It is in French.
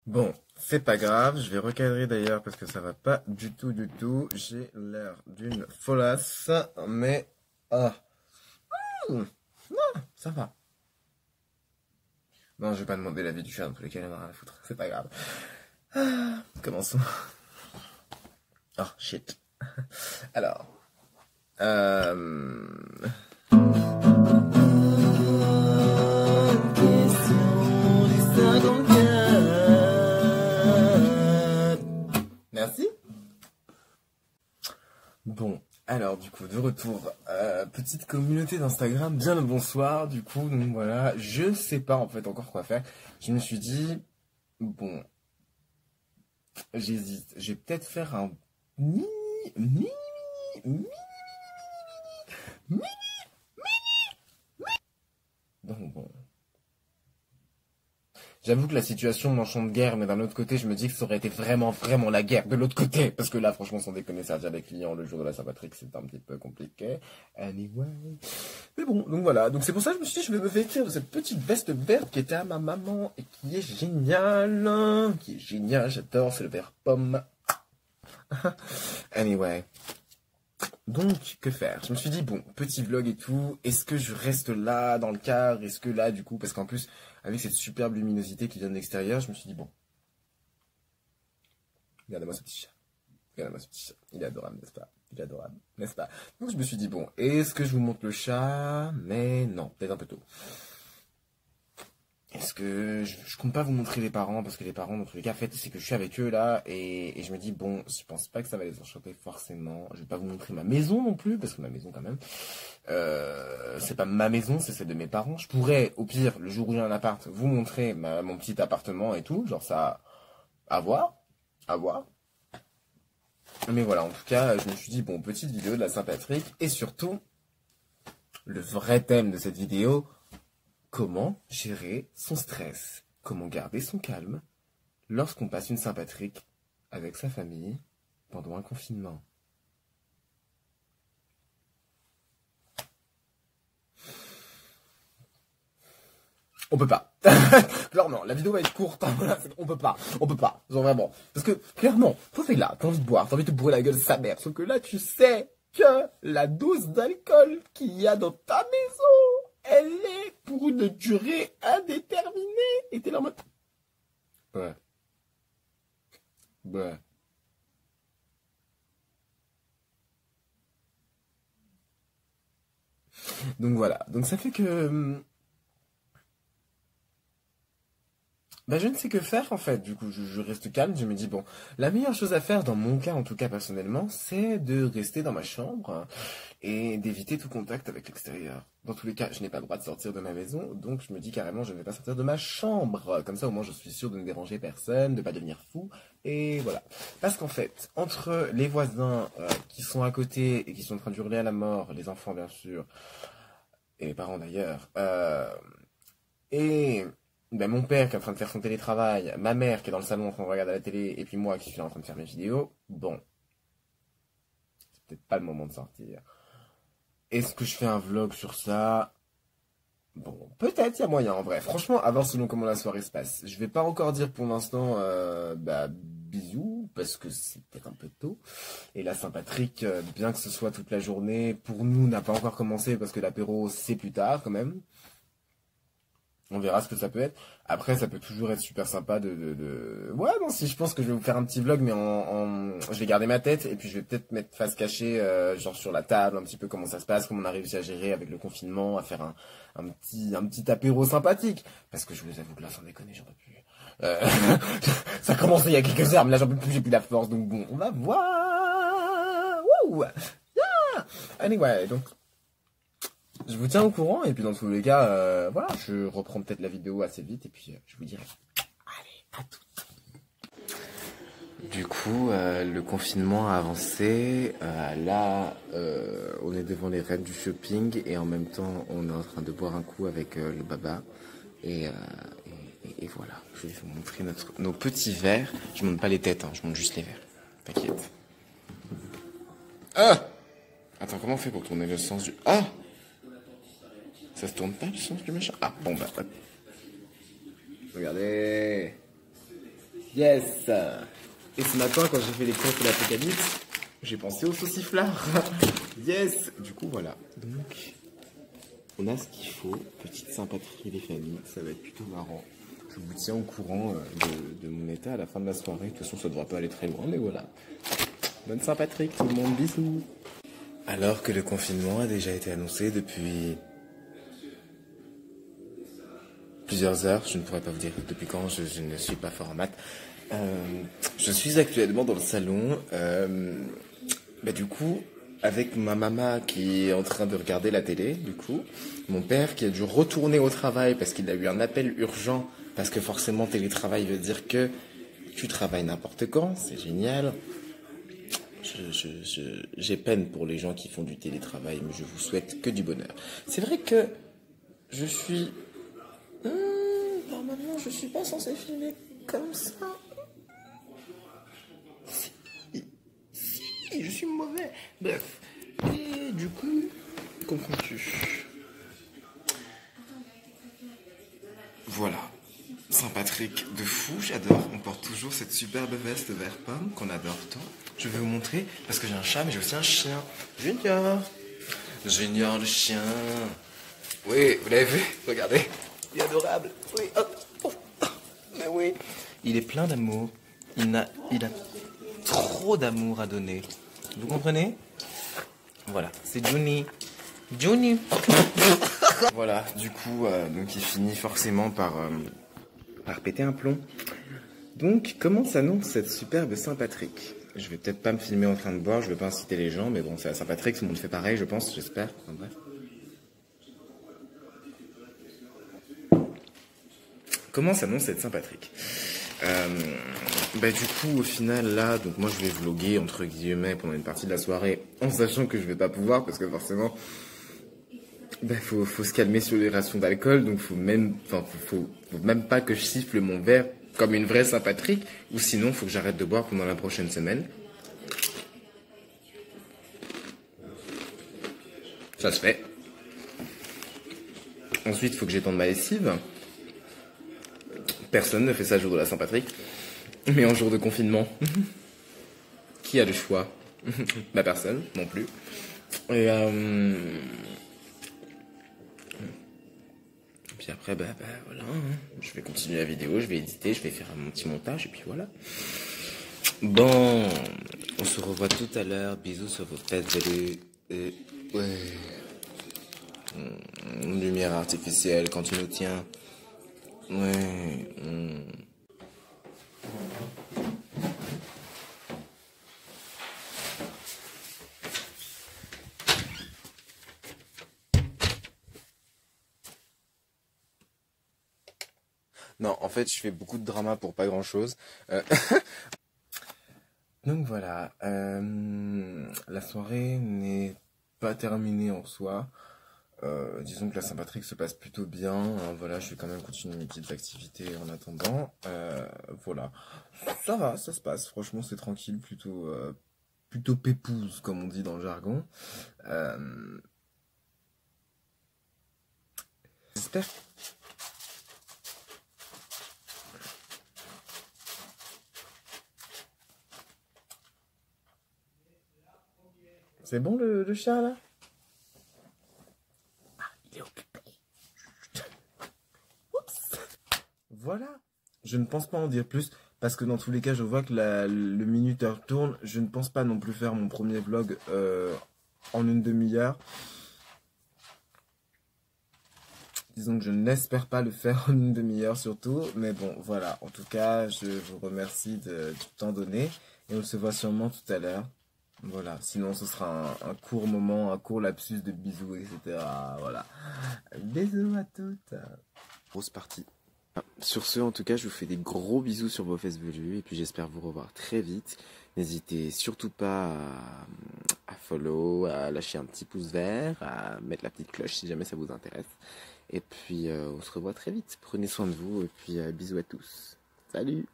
Bon, c'est pas grave, je vais recadrer d'ailleurs parce que ça va pas du tout du tout. J'ai l'air d'une folasse, mais ah, hmm, ça va. Non, je vais pas demander l'avis du chat dans tous les cas, il en a rien à foutre. C'est pas grave. Commençons. Oh shit. Alors, euh... question du 54. Merci. Bon, alors du coup, de retour, petite communauté d'Instagram, bien le bonsoir, du coup, donc voilà, je sais pas en fait encore quoi faire. Je me suis dit, bon, j'hésite, je vais peut-être faire un mini, mini, mini, mini, donc bon. J'avoue que la situation m'enchante guère, mais d'un autre côté, je me dis que ça aurait été vraiment, vraiment la guerre de l'autre côté. Parce que là, franchement, sans déconner, servir les clients le jour de la Saint-Patrick, c'est un petit peu compliqué. Anyway. Mais bon, donc voilà. Donc c'est pour ça que je me suis dit, je vais me vêtir de cette petite veste verte qui était à ma maman et qui est géniale. Qui est géniale, j'adore, c'est le vert pomme. Anyway. Donc, que faire? Je me suis dit, bon, petit vlog et tout, est-ce que je reste là, dans le car? Est-ce que là, du coup, parce qu'en plus, avec cette superbe luminosité qui vient de l'extérieur, je me suis dit, bon, regardez-moi ce petit chat. Regardez-moi ce petit chat. Il est adorable, n'est-ce pas? Il est adorable, n'est-ce pas? Donc, je me suis dit, bon, est-ce que je vous montre le chat? Mais non, peut-être un peu tôt. Est-ce que je compte pas vous montrer les parents parce que les parents dans tous les cas en fait c'est que je suis avec eux là et je me dis bon je pense pas que ça va les enchanter forcément. Je vais pas vous montrer ma maison non plus parce que ma maison quand même c'est pas ma maison, c'est celle de mes parents. Je pourrais au pire le jour où j'ai un appart vous montrer mon petit appartement et tout, genre ça à voir, à voir. Mais voilà, en tout cas je me suis dit bon, petite vidéo de la Saint-Patrick et surtout le vrai thème de cette vidéo: comment gérer son stress? Comment garder son calme lorsqu'on passe une Saint-Patrick avec sa famille pendant un confinement? On peut pas. Clairement, la vidéo va être courte. On peut pas. On peut pas. Genre vraiment. Parce que, clairement, toi t'es là, t'as envie de boire, t'as envie de te bourrer la gueule sa mère. Sauf que là, tu sais que la dose d'alcool qu'il y a dans ta maison, elle est pour une durée indéterminée. Et t'es là en mode... Ouais. Ouais. Donc voilà. Donc ça fait que... Bah, je ne sais que faire en fait. Du coup, je reste calme. Je me dis bon, la meilleure chose à faire dans mon cas, en tout cas personnellement, c'est de rester dans ma chambre et d'éviter tout contact avec l'extérieur. Dans tous les cas, je n'ai pas le droit de sortir de ma maison, donc je me dis carrément, je ne vais pas sortir de ma chambre. Comme ça, au moins, je suis sûr de ne déranger personne, de pas devenir fou, et voilà. Parce qu'en fait, entre les voisins qui sont à côté et qui sont en train de hurler à la mort, les enfants bien sûr, et les parents d'ailleurs, et ben, mon père qui est en train de faire son télétravail, ma mère qui est dans le salon en train de regarder la télé, et puis moi qui suis là en train de faire mes vidéos, bon, c'est peut-être pas le moment de sortir. Est-ce que je fais un vlog sur ça? Bon, peut-être il y a moyen en vrai. Franchement, à voir selon comment la soirée se passe. Je vais pas encore dire pour l'instant, bah, bisous, parce que c'est peut-être un peu tôt. Et la Saint-Patrick, bien que ce soit toute la journée, pour nous n'a pas encore commencé parce que l'apéro c'est plus tard quand même. On verra ce que ça peut être. Après, ça peut toujours être super sympa Ouais, non, si je pense que je vais vous faire un petit vlog, mais je vais garder ma tête, et puis je vais peut-être mettre face cachée, genre sur la table, un petit peu comment ça se passe, comment on a réussi à gérer avec le confinement, à faire un petit apéro sympathique. Parce que je vous avoue que là, sans déconner, j'en peux plus. Euh, ça a commencé il y a quelques heures, mais là, j'en peux plus, j'ai plus la force, donc bon, on va voir. Wouh! Yeah! Anyway, donc, je vous tiens au courant et puis dans tous les cas, voilà, je reprends peut-être la vidéo assez vite et puis je vous dirai. Allez, à tout. Du coup, le confinement a avancé. Là, on est devant les rênes du shopping et en même temps, on est en train de boire un coup avec le baba. Et, et voilà, je vais vous montrer nos petits verres. Je monte pas les têtes, hein, je monte juste les verres. T'inquiète. Ah! Attends, comment on fait pour tourner le sens du... Ah! Ça se tourne pas le sens du machin? Ah, bon bah, hop. Regardez. Yes. Et ce matin, quand j'ai fait les courses de l'Apocalypse, j'ai pensé au sauciflard. Yes. Du coup, voilà. Donc, on a ce qu'il faut. Petite sympathie des familles. Ça va être plutôt marrant. Je vous tiens au courant de mon état à la fin de la soirée. De toute façon, ça ne devra pas aller très loin, mais voilà. Bonne Saint-Patrick, tout le monde, bisous. Alors que le confinement a déjà été annoncé depuis plusieurs heures, je ne pourrais pas vous dire depuis quand, je ne suis pas fort en maths. Je suis actuellement dans le salon, du coup, avec ma maman qui est en train de regarder la télé, du coup, mon père qui a dû retourner au travail parce qu'il a eu un appel urgent, parce que forcément télétravail veut dire que tu travailles n'importe quand, c'est génial. J'ai peine pour les gens qui font du télétravail, mais je vous souhaite que du bonheur. C'est vrai que je suis... normalement, je suis pas censé filmer comme ça. Si, je suis mauvais. Bref. Et du coup, comprends-tu? Voilà. Saint-Patrick de fou, j'adore. On porte toujours cette superbe veste vert pomme qu'on adore tant. Je vais vous montrer, parce que j'ai un chat, mais j'ai aussi un chien. Junior. Junior le chien. Oui, vous l'avez vu? Regardez. Il est adorable. Oui, mais oui. Il est plein d'amour. Il a trop d'amour à donner. Vous comprenez? Voilà, c'est Juni. Juni. Voilà, du coup, donc il finit forcément par péter un plomb. Donc, comment s'annonce cette superbe Saint-Patrick? Je vais peut-être pas me filmer en train de boire, je vais pas inciter les gens, mais bon, c'est à Saint-Patrick, tout le monde fait pareil, je pense, j'espère. Enfin, bref. Comment s'annonce cette Saint-Patrick? Du coup, au final, là, donc moi, je vais vlogger, entre guillemets, pendant une partie de la soirée, en sachant que je vais pas pouvoir, parce que forcément, faut se calmer sur les rations d'alcool, donc faut même pas que je siffle mon verre comme une vraie Saint-Patrick, ou sinon, faut que j'arrête de boire pendant la prochaine semaine. Ça se fait. Ensuite, il faut que j'étende ma lessive. Personne ne fait ça le jour de la Saint-Patrick, mais en jour de confinement. Qui a le choix? Personne, non plus. Et puis après, voilà. Je vais continuer la vidéo, je vais éditer, je vais faire mon petit montage, et puis voilà. Bon, on se revoit tout à l'heure. Bisous sur vos têtes, salut. Et ouais. Lumière artificielle quand tu nous tiens. Ouais. Non, en fait, je fais beaucoup de drama pour pas grand-chose. Donc voilà, la soirée n'est pas terminée en soi. Disons que la Saint-Patrick se passe plutôt bien. Voilà, je vais quand même continuer mes petites activités en attendant. Voilà, ça va, ça se passe. Franchement, c'est tranquille, plutôt pépouze, comme on dit dans le jargon. J'espère. C'est bon le chat là? Ah, il est occupé. Oups. Voilà. Je ne pense pas en dire plus parce que dans tous les cas, je vois que le minuteur tourne. Je ne pense pas non plus faire mon premier vlog en une demi-heure. Disons que je n'espère pas le faire en une demi-heure surtout. Mais bon, voilà. En tout cas, je vous remercie du temps donné. Et on se voit sûrement tout à l'heure. Voilà, sinon ce sera un court moment, un court lapsus de bisous, etc. Voilà. Bisous à toutes. Grosse partie. Sur ce, en tout cas, je vous fais des gros bisous sur vos fesses velues. Et puis j'espère vous revoir très vite. N'hésitez surtout pas à follow, à lâcher un petit pouce vert, à mettre la petite cloche si jamais ça vous intéresse. Et puis on se revoit très vite. Prenez soin de vous et puis bisous à tous. Salut!